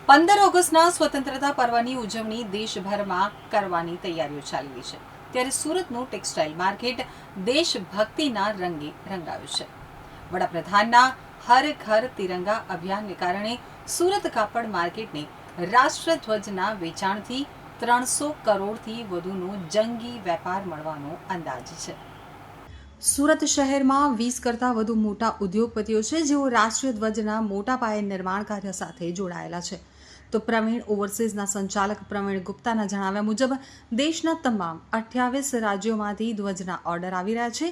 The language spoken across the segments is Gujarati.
15 ઓગસ્ટના સ્વતંત્રતા પર્વની ઉજવણી દેશભરમાં કરવાની તૈયારીઓ ચાલી રહી છે, ત્યારે સુરતનું ટેક્સટાઇલ માર્કેટ દેશભક્તિના રંગે રંગાયું છે. વડાપ્રધાનના હર ઘર તિરંગા અભિયાનને કારણે સુરત કાપડ માર્કેટને રાષ્ટ્રધ્વજના વેચાણથી 300 કરોડથી વધુનો જંગી વેપાર મળવાનો અંદાજ છે. સુરત શહેરમાં 20 કરતાં વધુ મોટા ઉદ્યોગપતિઓ છે, જેઓ રાષ્ટ્રીય ધ્વજના મોટા પાયે નિર્માણ કાર્ય સાથે જોડાયેલા છે. તો પ્રવીણ ઓવરસીઝના સંચાલક પ્રવીણ ગુપ્તાના જણાવ્યા મુજબ દેશના તમામ 28 રાજ્યોમાંથી ધ્વજના ઓર્ડર આવી રહ્યા છે.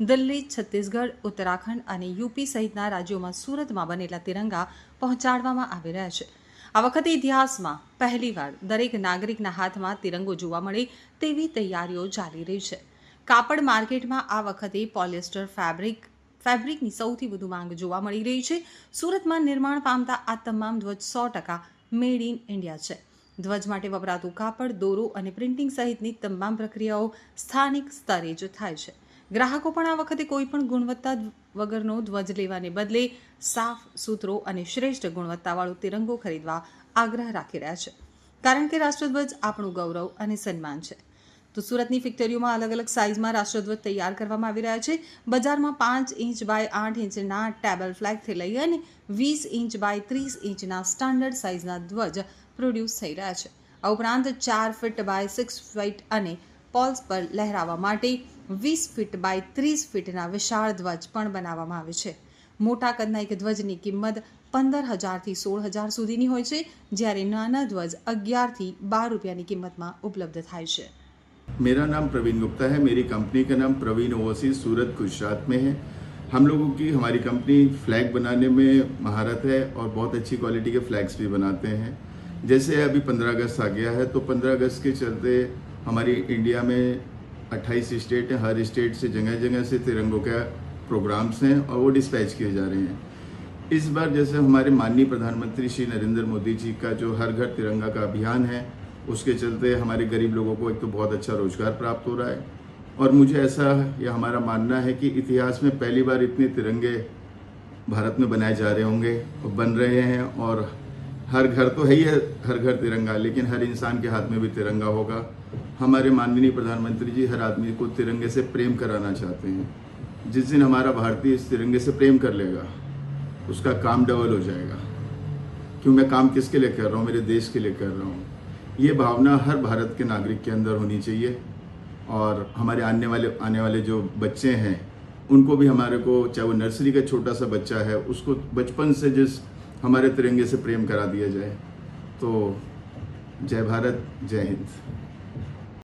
દિલ્હી, છત્તીસગઢ, ઉત્તરાખંડ અને યુપી સહિતના રાજ્યોમાં સુરતમાં બનેલા તિરંગા પહોંચાડવામાં આવી રહ્યા છે. આ વખતે ઇતિહાસમાં પહેલીવાર દરેક નાગરિકના હાથમાં તિરંગો જોવા મળે તેવી તૈયારીઓ ચાલી રહી છે. કાપડ માર્કેટમાં આ વખતે પોલિએસ્ટર ફેબ્રિકની સૌથી વધુ માંગ જોવા મળી રહી છે. સુરતમાં નિર્માણ પામતા આ તમામ ધ્વજ 100% મેડ ઇન ઇન્ડિયા છે. ધ્વજ માટે વપરાતું કાપડ, દોરો અને પ્રિન્ટિંગ સહિતની તમામ પ્રક્રિયાઓ સ્થાનિક સ્તરે જ થાય છે. ગ્રાહકો પણ આ વખતે કોઈપણ ગુણવત્તા વગરનો ધ્વજ લેવાને બદલે સાફ, સુથરો અને શ્રેષ્ઠ ગુણવત્તાવાળો તિરંગો ખરીદવા આગ્રહ રાખી રહ્યા છે, કારણ કે રાષ્ટ્રધ્વજ આપણું ગૌરવ અને સન્માન છે. તો સુરતની ફેક્ટરીઓમાં અલગ અલગ સાઇઝમાં રાષ્ટ્રધ્વજ તૈયાર કરવામાં આવી રહ્યા છે. બજારમાં 5 ઇંચ બાય 8 ઇંચના ટેબલ ફ્લેગથી લઈ અને 20 ઇંચ બાય 30 ઇંચના સ્ટાન્ડર્ડ સાઇઝના ધ્વજ પ્રોડ્યુસ થઈ રહ્યા છે. આ ઉપરાંત 4 ફીટ બાય 6 ફીટ અને પોલ્સ પર લહેરાવવા માટે 20 ફીટ બાય 30 ફીટના વિશાળ ધ્વજ પણ બનાવવામાં આવે છે. મોટા કદના એક ધ્વજની કિંમત 15,000 થી 16,000 સુધીની હોય છે, જ્યારે નાના ધ્વજ 11 થી 12 રૂપિયાની કિંમતમાં ઉપલબ્ધ થાય છે. मेरा नाम प्रवीण गुप्ता है। मेरी कंपनी का नाम प्रवीण ओवरसीज सूरत गुजरात में है। हम लोगों की हमारी कंपनी फ्लैग बनाने में महारत है और बहुत अच्छी क्वालिटी के फ्लैग्स भी बनाते हैं. जैसे अभी 15 अगस्त आ गया है, तो 15 अगस्त के चलते हमारी इंडिया में 28 स्टेट हैं. हर स्टेट से जगह जगह से तिरंगों के प्रोग्राम्स हैं और वो डिस्पैच किए जा रहे हैं. इस बार जैसे हमारे माननीय प्रधानमंत्री श्री नरेंद्र मोदी जी का जो हर घर तिरंगा का अभियान है, उसके चलते हमारे गरीब लोगों को एक तो बहुत अच्छा रोजगार प्राप्त हो रहा है. और मुझे ऐसा यह हमारा मानना है कि इतिहास में पहली बार इतने तिरंगे भारत में बनाए जा रहे होंगे और बन रहे हैं. और हर घर तो है ही है, हर घर तिरंगा, लेकिन हर इंसान के हाथ में भी तिरंगा होगा. हमारे माननीय प्रधानमंत्री जी हर आदमी को तिरंगे से प्रेम कराना चाहते हैं. जिस दिन हमारा भारतीय इस तिरंगे से प्रेम कर लेगा, उसका काम डबल हो जाएगा. क्यों? मैं काम किसके लिए कर रहा हूँ? मेरे देश के लिए कर रहा हूँ. ये भावना हर भारत के नागरिक के अंदर होनी चाहिए. और हमारे आने वाले जो बच्चे हैं, उनको भी हमारे को, चाहे वो नर्सरी का छोटा सा बच्चा है, उसको बचपन से जिस हमारे तिरंगे से प्रेम करा दिया जाए. तो जय भारत, जय हिंद.